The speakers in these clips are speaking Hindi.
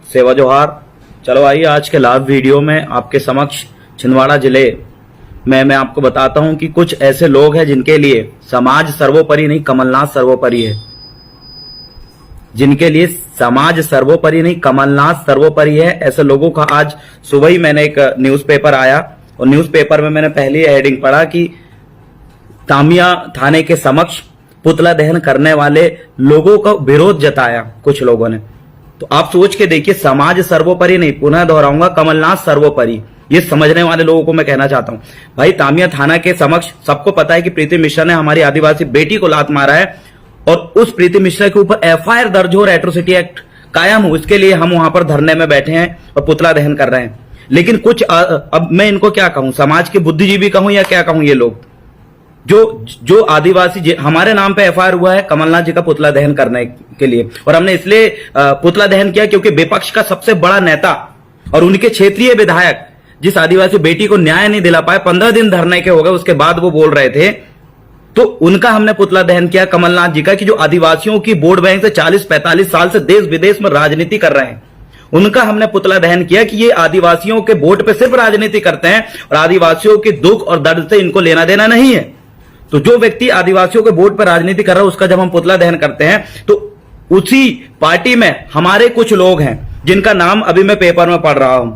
सेवा जोहार। चलो आइए आज के लाइव वीडियो में आपके समक्ष छिंदवाड़ा जिले में मैं आपको बताता हूं कि कुछ ऐसे लोग हैं जिनके लिए समाज सर्वोपरि नहीं कमलनाथ सर्वोपरि है। जिनके लिए समाज सर्वोपरि नहीं कमलनाथ सर्वोपरि है, ऐसे लोगों का आज सुबह ही मैंने एक न्यूज़पेपर आया और न्यूज़पेपर में मैंने पहली हेडिंग पढ़ा कि तामिया थाने के समक्ष पुतला दहन करने वाले लोगों का विरोध जताया कुछ लोगों ने। तो आप सोच के देखिए, समाज सर्वोपरि नहीं, पुनः दोहराऊंगा, कमलनाथ सर्वोपरि। ये समझने वाले लोगों को मैं कहना चाहता हूं, भाई तामिया थाना के समक्ष सबको पता है कि प्रीति मिश्रा ने हमारी आदिवासी बेटी को लात मारा है और उस प्रीति मिश्रा के ऊपर एफआईआर दर्ज हो और एट्रोसिटी एक्ट कायम हो, इसके लिए हम वहां पर धरने में बैठे हैं और पुतला दहन कर रहे हैं। लेकिन कुछ अब मैं इनको क्या कहूं, समाज के बुद्धिजीवी कहूं या क्या कहूं, ये लोग जो आदिवासी हमारे नाम पे एफआईआर हुआ है कमलनाथ जी का पुतला दहन करने के लिए, और हमने इसलिए पुतला दहन किया क्योंकि विपक्ष का सबसे बड़ा नेता और उनके क्षेत्रीय विधायक जिस आदिवासी बेटी को न्याय नहीं दिला पाए, 15 दिन धरने के हो गए, उसके बाद वो बोल रहे थे, तो उनका हमने पुतला दहन किया कमलनाथ जी का, कि जो आदिवासियों की वोट बैंक से 40-45 साल से देश विदेश में राजनीति कर रहे हैं, उनका हमने पुतला दहन किया कि ये आदिवासियों के वोट पे सिर्फ राजनीति करते हैं और आदिवासियों के दुख और दर्द से इनको लेना देना नहीं है। तो जो व्यक्ति आदिवासियों के वोट पर राजनीति कर रहा है उसका जब हम पुतला दहन करते हैं तो उसी पार्टी में हमारे कुछ लोग हैं जिनका नाम अभी मैं पेपर में पढ़ रहा हूं।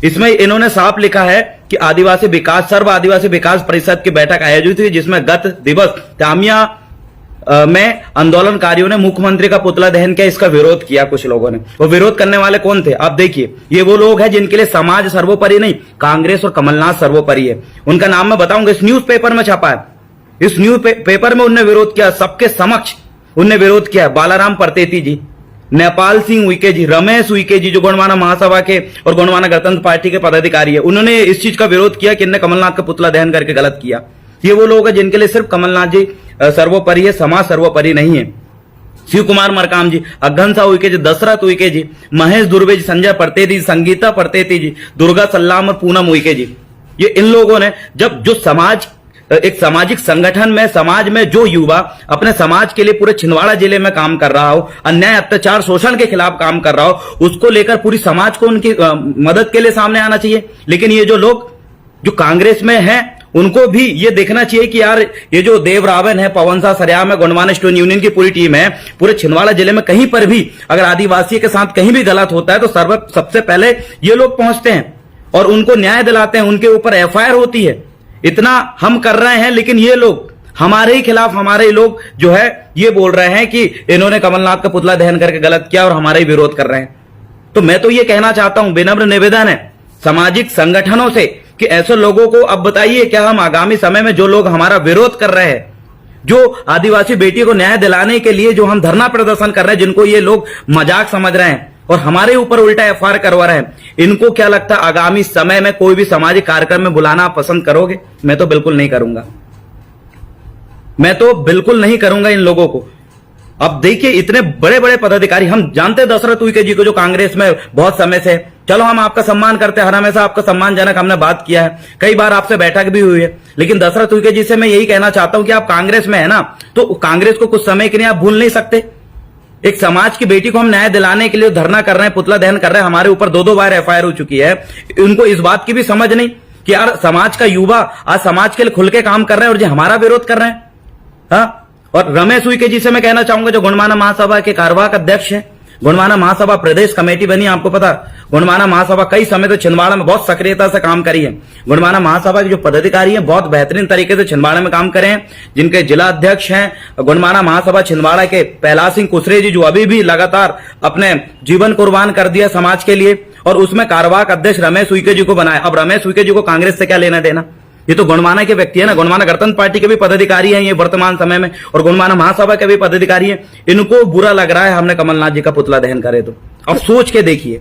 इसमें इन्होंने साफ लिखा है कि आदिवासी विकास सर्व आदिवासी विकास परिषद की बैठक आयोजित हुई जिसमें गत दिवस तामिया में आंदोलनकारियों ने मुख्यमंत्री का पुतला दहन किया। इसका विरोध किया कुछ लोगों ने। वो विरोध करने वाले कौन थे आप देखिए, ये वो लोग हैं जिनके लिए समाज सर्वोपरि नहीं कांग्रेस और कमलनाथ सर्वोपरि है। उनका नाम मैं बताऊंगा, इस न्यूज पेपर में छपा है। इस न्यूज पेपर में उनने विरोध किया, सबके समक्ष उनने विरोध किया। बालाराम परतेती जी, नेपाल सिंह उइके जी, रमेश उइके जी जो गोंडवाना महासभा के और गोंडवाना गणतंत्र पार्टी के पदाधिकारी है, उन्होंने इस चीज का विरोध किया कि इन्होंने कमलनाथ का पुतला दहन करके गलत किया। ये वो लोग हैं जिनके लिए सिर्फ कमलनाथ जी सर्वोपरि है, समाज सर्वोपरि नहीं है। शिव कुमार मरकाम जी, अघन साह उइके जी, दशरथ उइके जी, महेश दुर्वे जी, संजय परतेती, संगीता परतेती जी, दुर्गा सल्लाम और पूनम उइके जी, ये इन लोगों ने जब जो समाज एक सामाजिक संगठन में समाज में जो युवा अपने समाज के लिए पूरे छिंदवाड़ा जिले में काम कर रहा हो, अन्याय अत्याचार शोषण के खिलाफ काम कर रहा हो, उसको लेकर पूरी समाज को उनकी मदद के लिए सामने आना चाहिए। लेकिन ये जो लोग जो कांग्रेस में हैं उनको भी ये देखना चाहिए कि यार ये जो देव रावण है, पवन शाह सरेआम है, गोंडवाना स्टोन यूनियन की पूरी टीम है, पूरे छिंदवाड़ा जिले में कहीं पर भी अगर आदिवासी के साथ कहीं भी गलत होता है तो सबसे पहले ये लोग पहुंचते हैं और उनको न्याय दिलाते हैं, उनके ऊपर एफआईआर होती है। इतना हम कर रहे हैं लेकिन ये लोग हमारे ही खिलाफ, हमारे लोग जो है ये बोल रहे हैं कि इन्होंने कमलनाथ का पुतला दहन करके गलत किया और हमारा ही विरोध कर रहे हैं। तो मैं तो ये कहना चाहता हूं, विनम्र निवेदन है सामाजिक संगठनों से कि ऐसे लोगों को अब बताइए क्या हम आगामी समय में जो लोग हमारा विरोध कर रहे हैं, जो आदिवासी बेटी को न्याय दिलाने के लिए जो हम धरना प्रदर्शन कर रहे हैं, जिनको ये लोग मजाक समझ रहे हैं और हमारे ऊपर उल्टा एफआईआर करवा रहे हैं, इनको क्या लगता है आगामी समय में कोई भी सामाजिक कार्यक्रम में बुलाना पसंद करोगे? मैं तो बिल्कुल नहीं करूंगा, मैं तो बिल्कुल नहीं करूंगा इन लोगों को। अब देखिए इतने बड़े बड़े पदाधिकारी, हम जानते हैं दशरथ उइके जी को जो कांग्रेस में बहुत समय से, चलो हम आपका सम्मान करते हैं, हर हमेशा आपका सम्मानजनक हमने बात किया है, कई बार आपसे बैठक भी हुई है। लेकिन दशरथ उइके जी से मैं यही कहना चाहता हूं कि आप कांग्रेस में है ना, तो कांग्रेस को कुछ समय के लिए आप भूल नहीं सकते। एक समाज की बेटी को हम न्याय दिलाने के लिए धरना कर रहे हैं, पुतला दहन कर रहे हैं, हमारे ऊपर 2-2 बार एफआईआर हो चुकी है। उनको इस बात की भी समझ नहीं कि यार समाज का युवा आज समाज के लिए खुल के काम कर रहे हैं और जो हमारा विरोध कर रहे हैं। हाँ, और रमेश उइके जी से मैं कहना चाहूंगा जो गोंडवाना महासभा के कार्यवाहक अध्यक्ष है, गोंडवाना महासभा प्रदेश कमेटी बनी, आपको पता गोंडवाना महासभा कई समय से छिंदवाड़ा में बहुत सक्रियता से काम करी है। गोंडवाना महासभा के जो पदाधिकारी हैं बहुत बेहतरीन तरीके से छिंदवाड़ा में काम करे हैं, जिनके जिला अध्यक्ष हैं गोंडवाना महासभा छिंदवाड़ा के पहला सिंह कुसरे जी, जो अभी भी लगातार अपने जीवन कुर्बान कर दिया समाज के लिए, और उसमें कार्यवाहक अध्यक्ष रमेश उइके जी को बनाया। अब रमेश उइके जी को कांग्रेस से क्या लेना देना, ये तो गोंडवाना के व्यक्ति है ना, गोंडवाना गणतंत्र पार्टी के भी पदाधिकारी हैं ये वर्तमान समय में, और गोंडवाना महासभा के भी पदाधिकारी हैं। इनको बुरा लग रहा है हमने कमलनाथ जी का पुतला दहन करे तो अब सोच के देखिए।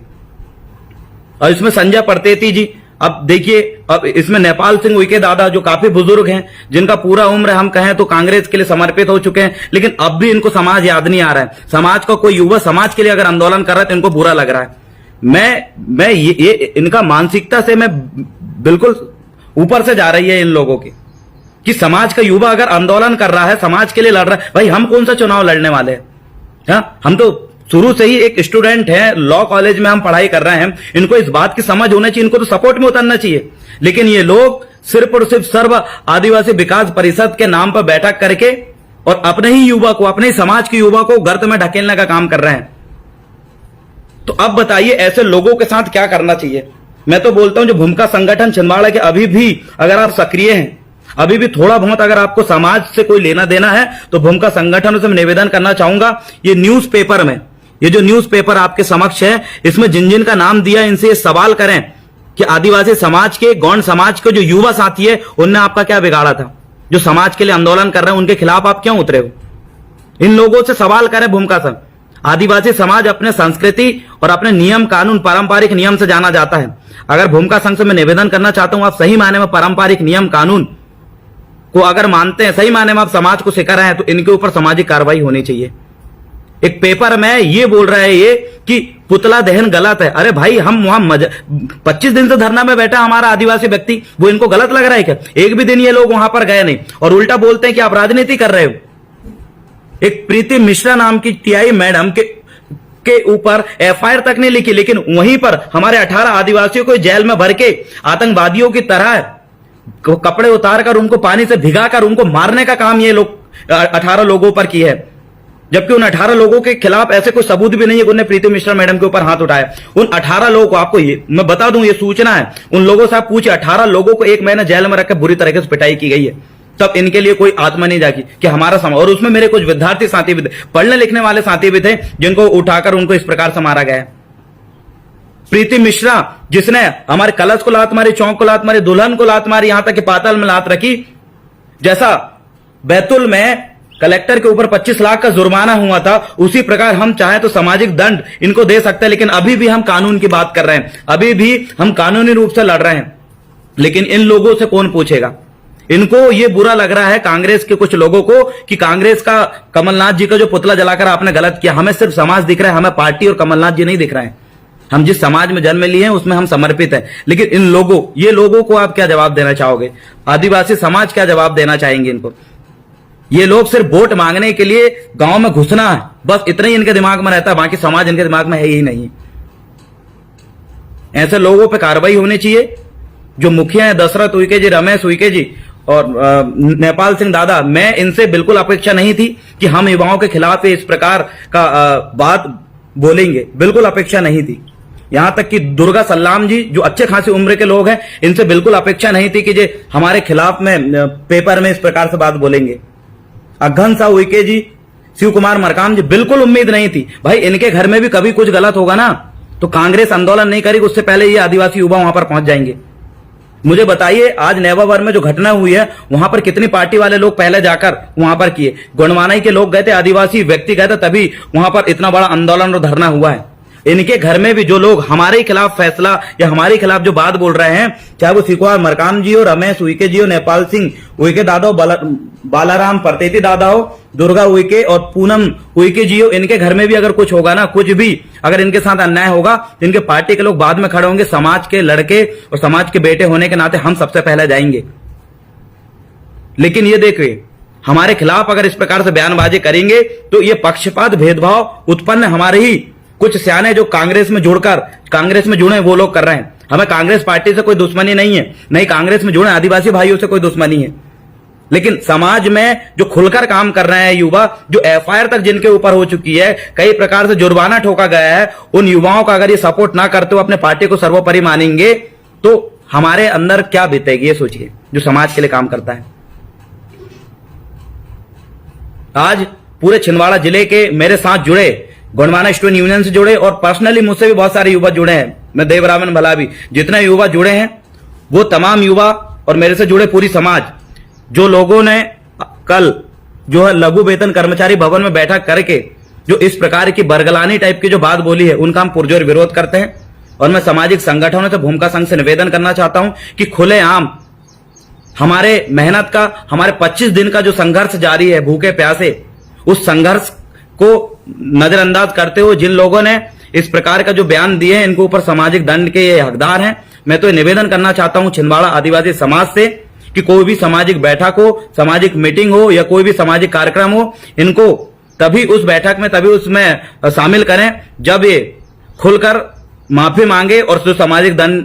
और इसमें संजय परतेती जी, अब देखिए, अब इसमें नेपाल सिंह उइके दादा जो काफी बुजुर्ग हैं, जिनका पूरा उम्र हम कहें तो कांग्रेस के लिए समर्पित हो चुके हैं, लेकिन अब भी इनको समाज याद नहीं आ रहा है। समाज का कोई युवा समाज के लिए अगर आंदोलन कर रहा है तो इनको बुरा लग रहा है। मैं ये इनका मानसिकता से मैं बिल्कुल ऊपर से जा रही है इन लोगों की, कि समाज का युवा अगर आंदोलन कर रहा है, समाज के लिए लड़ रहा है, भाई हम कौन सा चुनाव लड़ने वाले हैं? हाँ, हम तो शुरू से ही एक स्टूडेंट है, लॉ कॉलेज में हम पढ़ाई कर रहे हैं, इनको इस बात की समझ होनी चाहिए, इनको तो सपोर्ट में उतरना चाहिए। लेकिन ये लोग सिर्फ और सिर्फ सर्व आदिवासी विकास परिषद के नाम पर बैठक करके और अपने ही युवा को, अपने ही समाज के युवा को गर्त में ढकेलने का काम कर रहे हैं। तो अब बताइए ऐसे लोगों के साथ क्या करना चाहिए। मैं तो बोलता हूं जो भूमिका संगठन छिंदवाड़ा के अभी भी अगर आप सक्रिय हैं, अभी भी थोड़ा बहुत अगर आपको समाज से कोई लेना देना है, तो भूमिका संगठनों से मैं निवेदन करना चाहूंगा, ये न्यूज़पेपर में, ये जो न्यूज़पेपर आपके समक्ष है, इसमें जिन जिन का नाम दिया, इनसे ये सवाल करें कि आदिवासी समाज के, गौंड समाज के जो युवा साथी है, उनने आपका क्या बिगाड़ा था? जो समाज के लिए आंदोलन कर रहे हैं, उनके खिलाफ आप क्यों उतरे हो? इन लोगों से सवाल करें भूमिका संघ। आदिवासी समाज अपने संस्कृति और अपने नियम कानून, पारंपरिक नियम से जाना जाता है। अगर भूमिका संघ से मैं निवेदन करना चाहता हूं, आप सही मायने में पारंपरिक नियम कानून को अगर मानते हैं, सही मायने में आप समाज को सिखा रहे हैं, तो इनके ऊपर सामाजिक कार्रवाई होनी चाहिए। एक पेपर में ये बोल रहे हैं ये कि पुतला दहन गलत है। अरे भाई, हम वहां 25 दिन से धरना में बैठा हमारा आदिवासी व्यक्ति, वो इनको गलत लग रहा है क्या? एक भी दिन ये लोग वहां पर गए नहीं और उल्टा बोलते हैं कि आप राजनीति कर रहे हो। एक प्रीति मिश्रा नाम की टीआई मैडम के ऊपर एफआईआर तक नहीं लिखी, लेकिन वहीं पर हमारे 18 आदिवासियों को जेल में भर के आतंकवादियों की तरह कपड़े उतारकर, उनको पानी से भिगाकर उनको मारने का काम ये लोग 18 लोगों पर की है। जबकि उन 18 लोगों के खिलाफ ऐसे कोई सबूत भी नहीं है कि उन्होंने प्रीति मिश्रा मैडम के ऊपर हाथ उठाया। उन 18 लोगों को, आपको ये मैं बता दूं, ये सूचना है, उन लोगों से आप पूछिए, 18 लोगों को 1 महीना जेल में रखकर बुरी तरीके से पिटाई की गई है। तब इनके लिए कोई आत्मा नहीं जागी कि हमारा समाज, और उसमें मेरे कुछ विद्यार्थी साथी भी थे, पढ़ने लिखने वाले साथी भी थे, जिनको उठाकर उनको इस प्रकार से मारा गया। प्रीति मिश्रा जिसने हमारे कलश को लात मारी, चौक को लात मारी, दुल्हन को लात मारी, यहां तक कि पाताल में लात रखी, जैसा बैतूल में कलेक्टर के ऊपर 25 लाख का जुर्माना हुआ था, उसी प्रकार हम चाहे तो सामाजिक दंड इनको दे सकते हैं। लेकिन अभी भी हम कानून की बात कर रहे हैं, अभी भी हम कानूनी रूप से लड़ रहे हैं। लेकिन इन लोगों से कौन पूछेगा? इनको ये बुरा लग रहा है कांग्रेस के कुछ लोगों को कि कांग्रेस का, कमलनाथ जी का जो पुतला जलाकर आपने गलत किया। हमें सिर्फ समाज दिख रहा है, हमें पार्टी और कमलनाथ जी नहीं दिख रहे हैं। हम जिस समाज में जन्म लिए हैं उसमें हम समर्पित हैं। लेकिन इन लोगों, ये लोगों को आप क्या जवाब देना चाहोगे? आदिवासी समाज क्या जवाब देना चाहेंगे इनको? ये लोग सिर्फ वोट मांगने के लिए गांव में घुसना है, बस इतना ही इनके दिमाग में रहता है, बाकी समाज इनके दिमाग में है ही नहीं। ऐसे लोगों पे कार्रवाई होनी चाहिए। जो मुखिया है दशरथ उइके जी, रमेश उइके जी और नेपाल सिंह दादा, मैं इनसे बिल्कुल अपेक्षा नहीं थी कि हम युवाओं के खिलाफ इस प्रकार का बात बोलेंगे, बिल्कुल अपेक्षा नहीं थी। यहां तक कि दुर्गा सल्लाम जी, जो अच्छे खासी उम्र के लोग हैं, इनसे बिल्कुल अपेक्षा नहीं थी कि जे हमारे खिलाफ में पेपर में इस प्रकार से बात बोलेंगे। अघन साहु उइके जी, शिव कुमार मरकाम जी, बिल्कुल उम्मीद नहीं थी। भाई, इनके घर में भी कभी कुछ गलत होगा ना, तो कांग्रेस आंदोलन नहीं करेगी, उससे पहले ये आदिवासी युवा वहां पर पहुंच जाएंगे। मुझे बताइए, आज नेवावर में जो घटना हुई है, वहां पर कितनी पार्टी वाले लोग पहले जाकर वहां पर किए? गोंडवाना के लोग गए थे, आदिवासी व्यक्ति गए थे, तभी वहां पर इतना बड़ा आंदोलन और धरना हुआ है। इनके घर में भी जो लोग हमारे खिलाफ फैसला या हमारे खिलाफ जो बात बोल रहे हैं, चाहे वो शिवकुमार मरकाम जी हो, रमेश उइके जी हो, नेपाल सिंह उइके दादा हो, बालाराम परतेती दादा हो, दुर्गा उइके और पूनम उइके जी हो, इनके घर में भी अगर कुछ होगा ना, कुछ भी अगर इनके साथ अन्याय होगा, तो इनके पार्टी के लोग बाद में खड़े होंगे। समाज के लड़के और समाज के बेटे होने के नाते हम सबसे पहले जाएंगे। लेकिन ये देखिए, हमारे खिलाफ अगर इस प्रकार से बयानबाजी करेंगे तो ये पक्षपात, भेदभाव उत्पन्न हमारे ही कुछ सियाने जो कांग्रेस में जुड़कर, कांग्रेस में जुड़े वो लोग कर रहे हैं। हमें कांग्रेस पार्टी से कोई दुश्मनी नहीं है, नहीं कांग्रेस में जुड़े आदिवासी भाइयों से कोई दुश्मनी है। लेकिन समाज में जो खुलकर काम कर रहे हैं युवा, जो एफआईआर तक जिनके ऊपर हो चुकी है, कई प्रकार से जुर्माना ठोका गया है, उन युवाओं का अगर ये सपोर्ट ना करते हुए अपने पार्टी को सर्वोपरि मानेंगे, तो हमारे अंदर क्या बीतेगी, ये सोचिए, जो समाज के लिए काम करता है। आज पूरे छिंदवाड़ा जिले के मेरे साथ जुड़े, गोंडवाना स्टूडेंट यूनियन से जुड़े और पर्सनली मुझसे भी बहुत सारे युवा जुड़े हैं, मैं देवरामन भला भी, जितने युवा जुड़े हैं वो तमाम युवा और मेरे से जुड़े पूरी समाज, जो लोगों ने कल जो है लघु वेतन कर्मचारी भवन में बैठक करके जो इस प्रकार की बरगलानी टाइप की जो बात बोली है, उनका हम पुरजोर विरोध करते हैं। और मैं सामाजिक संगठनों से, भूमिका संघ से निवेदन करना चाहता हूं कि खुलेआम हमारे मेहनत का, हमारे 25 दिन का जो संघर्ष जारी है भूखे प्यासे, उस संघर्ष को नजरअंदाज करते हुए जिन लोगों ने इस प्रकार का जो बयान दिए हैं, इनको ऊपर सामाजिक दंड के ये हकदार हैं। मैं तो निवेदन करना चाहता हूं छिंदवाड़ा आदिवासी समाज से कि कोई भी सामाजिक बैठक हो, सामाजिक मीटिंग हो या कोई भी सामाजिक कार्यक्रम हो, इनको तभी उस बैठक में, तभी उसमें शामिल करें जब ये खुलकर माफी मांगे और जो सामाजिक दंड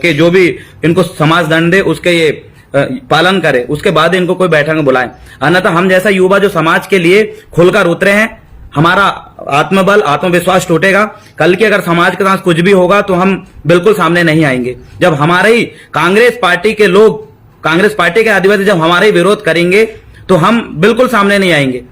के जो भी इनको समाज दंड दे उसके ये पालन करे, उसके बाद इनको कोई बैठक में बुलाए। अन्यथा हम जैसा युवा जो समाज के लिए खुलकर उतरे हैं, हमारा आत्मबल आत्मविश्वास टूटेगा। कल की अगर समाज के साथ कुछ भी होगा तो हम बिल्कुल सामने नहीं आएंगे। जब हमारे ही कांग्रेस पार्टी के लोग, कांग्रेस पार्टी के आदिवासी जब हमारे ही विरोध करेंगे तो हम बिल्कुल सामने नहीं आएंगे।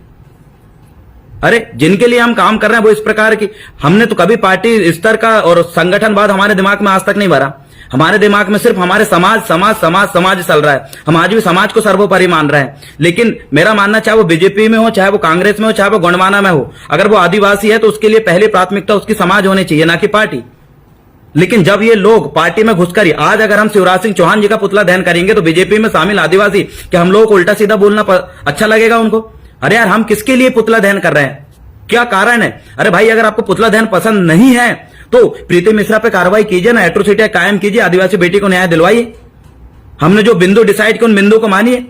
अरे जिनके लिए हम काम कर रहे हैं वो इस प्रकार की, हमने तो कभी पार्टी स्तर का और संगठनवाद हमारे दिमाग में आज तक नहीं भरा। हमारे दिमाग में सिर्फ हमारे समाज समाज समाज समाज चल रहा है। हम आज भी समाज को सर्वोपरि मान रहे हैं। लेकिन मेरा मानना, चाहे वो बीजेपी में हो, चाहे वो कांग्रेस में हो, चाहे वो गोंडवाना में हो, अगर वो आदिवासी है तो उसके लिए पहली प्राथमिकता उसकी समाज होनी चाहिए, ना कि पार्टी। लेकिन जब ये लोग पार्टी में घुसकर, आज अगर हम शिवराज सिंह चौहान जी का पुतला दहन करेंगे तो बीजेपी में शामिल आदिवासी, क्या हम लोगों को उल्टा सीधा बोलना अच्छा लगेगा उनको? अरे यार, हम किसके लिए पुतला दहन कर रहे हैं? क्या कारण है? अरे भाई, अगर आपको पुतला दहन पसंद नहीं है तो प्रीति मिश्रा पे कार्रवाई कीजिए ना, एट्रोसिटी कायम कीजिए, आदिवासी बेटी को न्याय दिलवाइए। हमने जो बिंदु डिसाइड किया उन बिंदु को मानिए।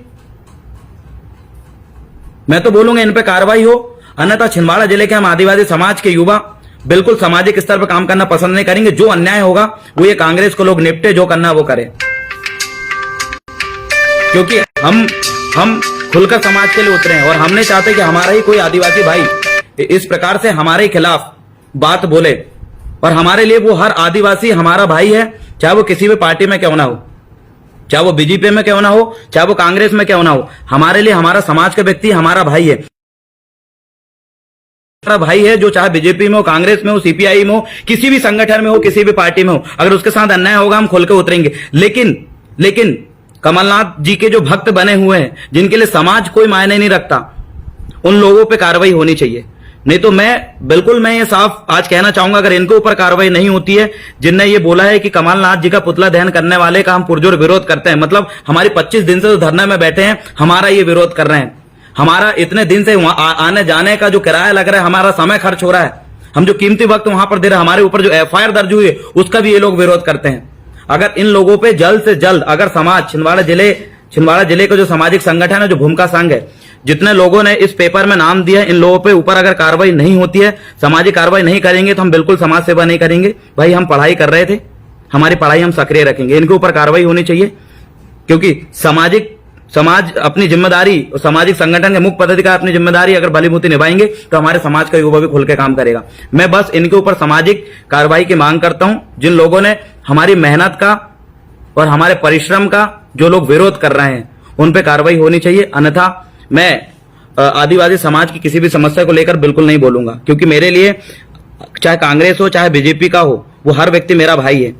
मैं तो बोलूंगा इन पे कार्रवाई हो, अन्यथा छिंदवाड़ा जिले के हम आदिवासी समाज के युवा बिल्कुल सामाजिक स्तर पर काम करना पसंद नहीं करेंगे। जो अन्याय होगा वो ये कांग्रेस को लोग निपटे, जो करना वो करे, क्योंकि हम खुलकर समाज के लिए उतरे हैं और हम नहीं चाहते कि हमारा ही कोई आदिवासी भाई इस प्रकार से हमारे खिलाफ बात बोले। और हमारे लिए वो हर आदिवासी हमारा भाई है, चाहे वो किसी भी पार्टी में क्यों ना हो, चाहे वो बीजेपी में क्यों ना हो, चाहे वो कांग्रेस में क्यों ना हो। हमारे लिए हमारा समाज का व्यक्ति हमारा भाई है, हमारा भाई है, जो चाहे बीजेपी में हो, कांग्रेस में हो, सीपीआई में हो, किसी भी संगठन में हो, किसी भी पार्टी में हो। अगर उसके साथ अन्याय होगा हम खुल के उतरेंगे। लेकिन कमलनाथ जी के जो भक्त बने हुए हैं, जिनके लिए समाज कोई मायने नहीं रखता, उन लोगों पे कार्रवाई होनी चाहिए। नहीं तो मैं ये साफ आज कहना चाहूंगा, अगर इनके ऊपर कार्रवाई नहीं होती है, जिनने ये बोला है कि कमलनाथ जी का पुतला दहन करने वाले का हम पुरजोर विरोध करते हैं, मतलब हमारी 25 दिन से जो धरने में बैठे हैं हमारा ये विरोध कर रहे हैं, हमारा इतने दिन से आने जाने का जो किराया लग रहा है, हमारा समय खर्च हो रहा है, हम जो कीमती वक्त वहां पर दे रहे हैं, हमारे ऊपर जो एफआईआर दर्ज हुई है उसका भी ये लोग विरोध करते हैं। अगर इन लोगों पे जल्द से जल्द, अगर समाज छिंदवाड़ा जिले का जो सामाजिक संगठन है, जो भूमिका संघ है, जितने लोगों ने इस पेपर में नाम दिया, इन लोगों पे ऊपर अगर कार्रवाई नहीं होती है, सामाजिक कार्रवाई नहीं करेंगे तो हम बिल्कुल समाज सेवा नहीं करेंगे। भाई हम पढ़ाई कर रहे थे, हमारी पढ़ाई हम सक्रिय रखेंगे। इनके ऊपर कार्रवाई होनी चाहिए, क्योंकि समाज अपनी जिम्मेदारी, सामाजिक संगठन के मुख्य पदाधिकारी अपनी जिम्मेदारी अगर भलीभांति निभाएंगे तो हमारे समाज का युवा भी खुल के काम करेगा। मैं बस इनके ऊपर सामाजिक कार्रवाई की मांग करता हूं। जिन लोगों ने हमारी मेहनत का और हमारे परिश्रम का जो लोग विरोध कर रहे हैं उन पे कार्रवाई होनी चाहिए। अन्यथा मैं आदिवासी समाज की किसी भी समस्या को लेकर बिल्कुल नहीं बोलूंगा, क्योंकि मेरे लिए चाहे कांग्रेस हो चाहे बीजेपी का हो, वो हर व्यक्ति मेरा भाई है।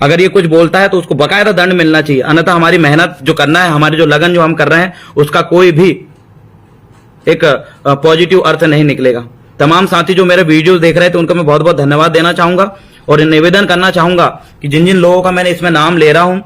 अगर ये कुछ बोलता है तो उसको बकायदा दंड मिलना चाहिए, अन्यथा हमारी मेहनत जो करना है, हमारी जो लगन जो हम कर रहे हैं, उसका कोई भी एक पॉजिटिव अर्थ नहीं निकलेगा। तमाम साथी जो मेरे वीडियोस देख रहे थे उनको मैं बहुत बहुत धन्यवाद देना चाहूंगा और निवेदन करना चाहूंगा कि जिन जिन लोगों का मैंने इसमें नाम ले रहा हूं,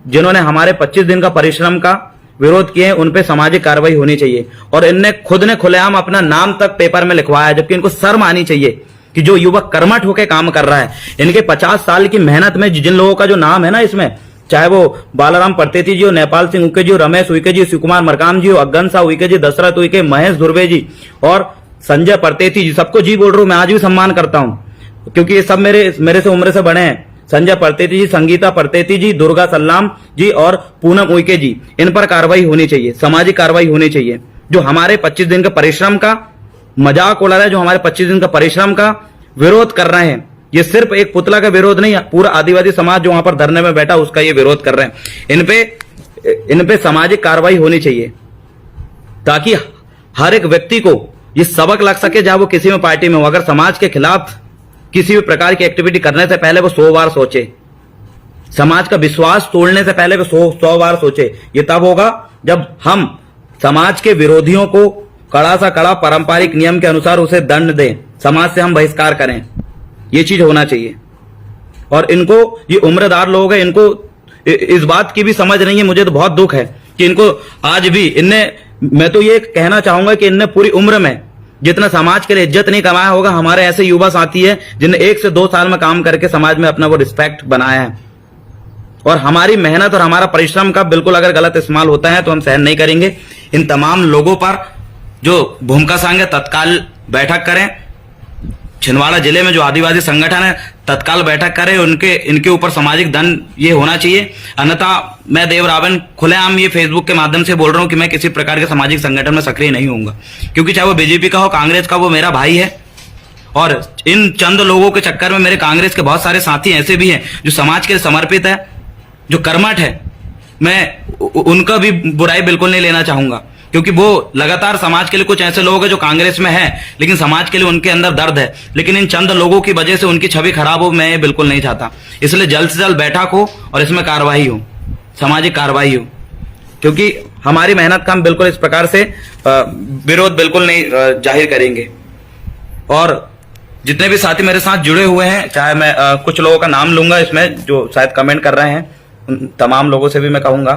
जिन्होंने हमारे 25 दिन का परिश्रम का विरोध किए, उन पे सामाजिक कार्रवाई होनी चाहिए। और इनने खुद ने खुलेआम अपना नाम तक पेपर में लिखवाया, जबकि इनको शर्म आनी चाहिए कि जो युवक कर्मठ होकर काम कर रहा है। इनके 50 साल की मेहनत में जिन लोगों का जो नाम है ना इसमें, चाहे वो बालाराम परतेती जी हो, नेपाल सिंह उइके जी हो, रमेश उइके जी, शिव कुमार मरकाम जी हो, अग्गन शाह उइके जी, दशरथ उइके, महेश धुर्वे जी और संजय परतेती जी, सबको जी बोल रहा हूं। मैं आज भी सम्मान करता हूं क्योंकि ये सब मेरे से उम्र से बड़े हैं। संजय परतेती जी, संगीता परतेती जी, दुर्गा सल्लाम जी और पूनम उइके जी, इन पर कार्रवाई होनी चाहिए, सामाजिक कार्रवाई होनी चाहिए। जो हमारे 25 दिन का परिश्रम का मजाक उड़ा रहे हैं, जो हमारे 25 दिन का परिश्रम का विरोध कर रहे हैं, ये सिर्फ एक पुतला का विरोध नहीं है, पूरा आदिवासी समाज जो वहां पर धरने में बैठा उसका ये विरोध कर रहे हैं। इन पे सामाजिक कार्रवाई होनी चाहिए ताकि हर एक व्यक्ति को ये सबक लग सके, चाहे वो किसी में पार्टी में हो। अगर समाज के खिलाफ किसी भी प्रकार की एक्टिविटी करने से पहले वो 100 बार सोचे, समाज का विश्वास तोड़ने से पहले वो 100 बार सोचे। ये तब होगा जब हम समाज के विरोधियों को कड़ा सा कड़ा पारंपरिक नियम के अनुसार उसे दंड दें, समाज से हम बहिष्कार करें। ये चीज होना चाहिए। और इनको, ये उम्रदार लोग हैं, इनको इस बात की भी समझ नहीं है। मुझे तो बहुत दुख है कि इनको आज भी मैं तो ये कहना चाहूंगा कि इनने पूरी उम्र में जितना समाज के लिए इज्जत नहीं कमाया होगा, हमारे ऐसे युवा साथी है जिनने 1 से 2 साल में काम करके समाज में अपना वो रिस्पेक्ट बनाया है। और हमारी मेहनत और हमारा परिश्रम का बिल्कुल अगर गलत इस्तेमाल होता है तो हम सहन नहीं करेंगे। इन तमाम लोगों पर जो भूमिका संघ है तत्काल बैठक करें। छिंदवाड़ा जिले में जो आदिवासी संगठन है तत्काल बैठक करें, इनके ऊपर सामाजिक दंड ये होना चाहिए। अन्यथा मैं देव रावण खुलेआम ये फेसबुक के माध्यम से बोल रहा हूं कि मैं किसी प्रकार के सामाजिक संगठन में सक्रिय नहीं होऊंगा, क्योंकि चाहे वो बीजेपी का हो, कांग्रेस का, वो मेरा भाई है। और इन चंद लोगों के चक्कर में मेरे कांग्रेस के बहुत सारे साथी ऐसे भी हैं जो समाज के समर्पित है, जो कर्मठ है। मैं उनका भी बुराई बिल्कुल नहीं लेना चाहूंगा, क्योंकि वो लगातार समाज के लिए, कुछ ऐसे लोग हैं जो कांग्रेस में हैं लेकिन समाज के लिए उनके अंदर दर्द है, लेकिन इन चंद लोगों की वजह से उनकी छवि खराब हो, मैं ये बिल्कुल नहीं चाहता। इसलिए जल्द से जल्द बैठक हो और इसमें कार्रवाई हो, सामाजिक कार्रवाई हो, क्योंकि हमारी मेहनत का हम बिल्कुल इस प्रकार से विरोध बिल्कुल नहीं जाहिर करेंगे। और जितने भी साथी मेरे साथ जुड़े हुए हैं, चाहे मैं कुछ लोगों का नाम लूंगा इसमें जो शायद कमेंट कर रहे हैं, उन तमाम लोगों से भी मैं कहूंगा।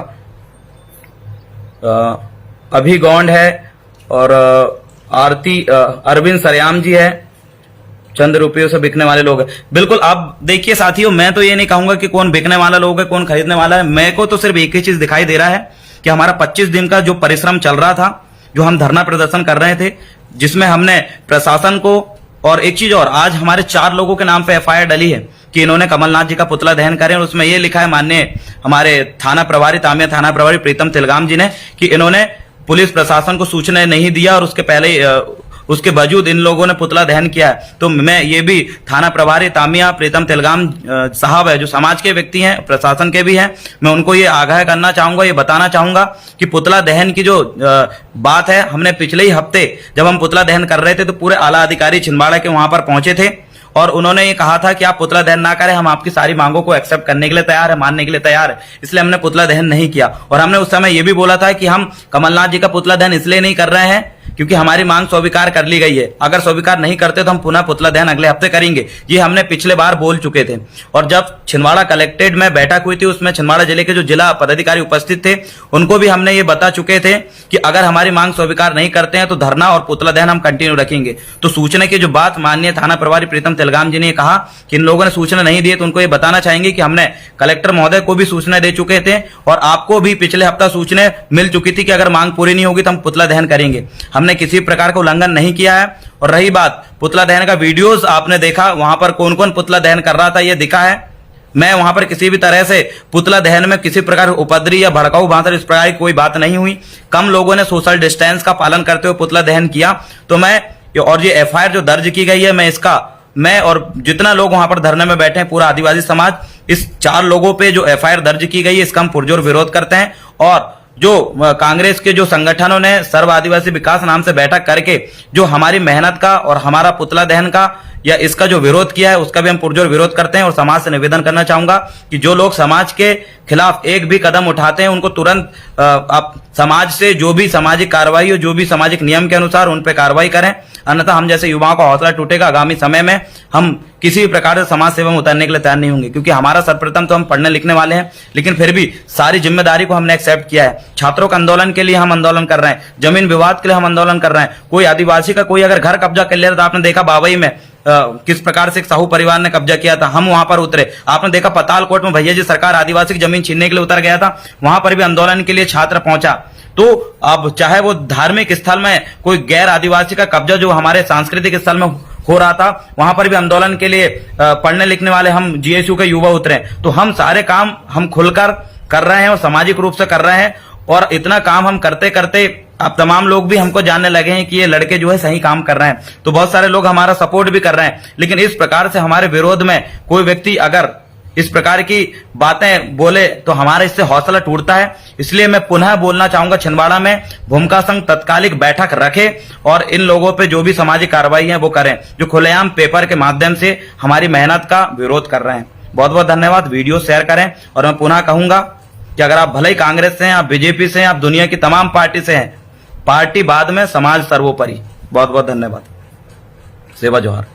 अभी गौंड है और आरती अरविंद सरयाम जी है, चंद रुपयों से बिकने वाले लोग हैं। बिल्कुल, आप देखिए साथियों, मैं तो ये नहीं कहूंगा कि कौन बिकने वाला लोग है, कौन खरीदने वाला है। मेरे को तो सिर्फ एक ही चीज दिखाई दे रहा है कि हमारा 25 दिन का जो परिश्रम चल रहा था, जो हम धरना प्रदर्शन कर रहे थे, जिसमें हमने प्रशासन को, और एक चीज और, आज हमारे 4 लोगों के नाम पे एफआईआर डली है कि इन्होंने कमलनाथ जी का पुतला दहन करे, और उसमें ये लिखा है माननीय हमारे थाना प्रभारी, तामिया थाना प्रभारी प्रीतम तिलगाम जी ने, कि इन्होंने पुलिस प्रशासन को सूचना नहीं दिया और उसके पहले उसके बावजूद इन लोगों ने पुतला दहन किया है। तो मैं ये भी थाना प्रभारी तामिया प्रीतम तिलगाम साहब है, जो समाज के व्यक्ति हैं, प्रशासन के भी हैं, मैं उनको ये आगाह करना चाहूंगा, ये बताना चाहूंगा कि पुतला दहन की जो बात है, हमने पिछले ही हफ्ते जब हम पुतला दहन कर रहे थे तो पूरे आला अधिकारी छिंदवाड़ा के वहां पर पहुंचे थे और उन्होंने ये कहा था कि आप पुतला दहन ना करें, हम आपकी सारी मांगों को एक्सेप्ट करने के लिए तैयार है, मानने के लिए तैयार है। इसलिए हमने पुतला दहन नहीं किया। और हमने उस समय ये भी बोला था कि हम कमलनाथ जी का पुतला दहन इसलिए नहीं कर रहे हैं क्योंकि हमारी मांग स्वीकार कर ली गई है, अगर स्वीकार नहीं करते तो हम पुनः पुतला दहन अगले हफ्ते करेंगे। ये हमने पिछले बार बोल चुके थे। और जब छिंदवाड़ा कलेक्ट्रेट में बैठक हुई थी, उसमें छिंदवाड़ा जिले के जो जिला पदाधिकारी उपस्थित थे, उनको भी हमने ये बता चुके थे कि अगर हमारी मांग स्वीकार नहीं करते हैं तो धरना और पुतला दहन हम कंटिन्यू रखेंगे। तो सूचना की जो बात माननीय थाना प्रभारी प्रीतम तिलगाम जी ने कहा कि इन लोगों ने सूचना नहीं दी, तो उनको ये बताना चाहेंगे कि हमने कलेक्टर महोदय को भी सूचना दे चुके थे और आपको भी पिछले हफ्ता सूचना मिल चुकी थी कि अगर मांग पूरी नहीं होगी तो हम पुतला दहन करेंगे। हमने किसी प्रकार का उल्लंघन नहीं किया है। और रही बात पुतला दहन का, वीडियोस आपने देखा, वहां पर कौन कौन पुतला दहन कर रहा था ये दिखा है। मैं वहां पर किसी भी तरह से पुतला दहन में किसी प्रकार उपद्रवी या भड़काऊ भाषा इस प्रकार की कोई बात नहीं हुई। कम लोगों ने सोशल डिस्टेंस का पालन करते हुए पुतला दहन किया। तो मैं, और ये एफआईआर जो दर्ज की गई है, मैं और जितना लोग वहां पर धरने में बैठे हैं, पूरा आदिवासी समाज, इस 4 लोगों पे जो एफआईआर दर्ज की गई है इसका हम पुरजोर विरोध करते हैं। और जो कांग्रेस के जो संगठनों ने सर्व आदिवासी विकास नाम से बैठक करके जो हमारी मेहनत का और हमारा पुतला दहन का या इसका जो विरोध किया है, उसका भी हम पुरजोर विरोध करते हैं। और समाज से निवेदन करना चाहूंगा कि जो लोग समाज के खिलाफ एक भी कदम उठाते हैं, उनको तुरंत आप समाज से जो भी सामाजिक कार्रवाई हो, जो भी सामाजिक नियम के अनुसार उन पर कार्रवाई करें। अन्यथा हम जैसे युवाओं का हौसला टूटेगा। आगामी समय में हम किसी भी प्रकार से समाज सेवा में उतरने के लिए तैयार नहीं होंगे, क्योंकि हमारा सर्वप्रथम तो हम पढ़ने लिखने वाले हैं, लेकिन फिर भी सारी जिम्मेदारी को हमने एक्सेप्ट किया है। छात्रों के आंदोलन के लिए हम आंदोलन कर रहे हैं, जमीन विवाद के लिए हम आंदोलन कर रहे हैं। कोई आदिवासी का कोई अगर घर कब्जा कर ले रहा था, आपने देखा बाबई में किस प्रकार से एक साहू परिवार ने कब्जा किया था, हम वहां पर उतरे। आपने देखा पतालकोट में भैया जी सरकार आदिवासी की जमीन छीनने के लिए उतर गया था, वहां पर भी आंदोलन के लिए छात्र पहुंचा। तो अब चाहे वो धार्मिक स्थल में कोई गैर आदिवासी का कब्जा जो हमारे सांस्कृतिक स्थल में हो रहा था, वहां पर भी आंदोलन के लिए पढ़ने लिखने वाले हम जीएसयू के युवा उतरे। तो हम सारे काम हम खुलकर कर रहे हैं और सामाजिक रूप से कर रहे हैं। और इतना काम हम करते करते अब तमाम लोग भी हमको जानने लगे हैं कि ये लड़के जो है सही काम कर रहे हैं। तो बहुत सारे लोग हमारा सपोर्ट भी कर रहे हैं। लेकिन इस प्रकार से हमारे विरोध में कोई व्यक्ति अगर इस प्रकार की बातें बोले तो हमारा इससे हौसला टूटता है। इसलिए मैं पुनः बोलना चाहूंगा, छिंदवाड़ा में भूमिका संघ तत्कालिक बैठक रखे और इन लोगों पे जो भी सामाजिक कार्रवाई है वो करें, जो खुलेआम पेपर के माध्यम से हमारी मेहनत का विरोध कर रहे हैं। बहुत बहुत धन्यवाद। वीडियो शेयर करें। और मैं पुनः कहूंगा कि अगर आप भले ही कांग्रेस से हैं, आप बीजेपी से हैं, आप दुनिया की तमाम पार्टी से हैं, पार्टी बाद में, समाज सर्वोपरि। बहुत बहुत धन्यवाद। सेवा जोहार।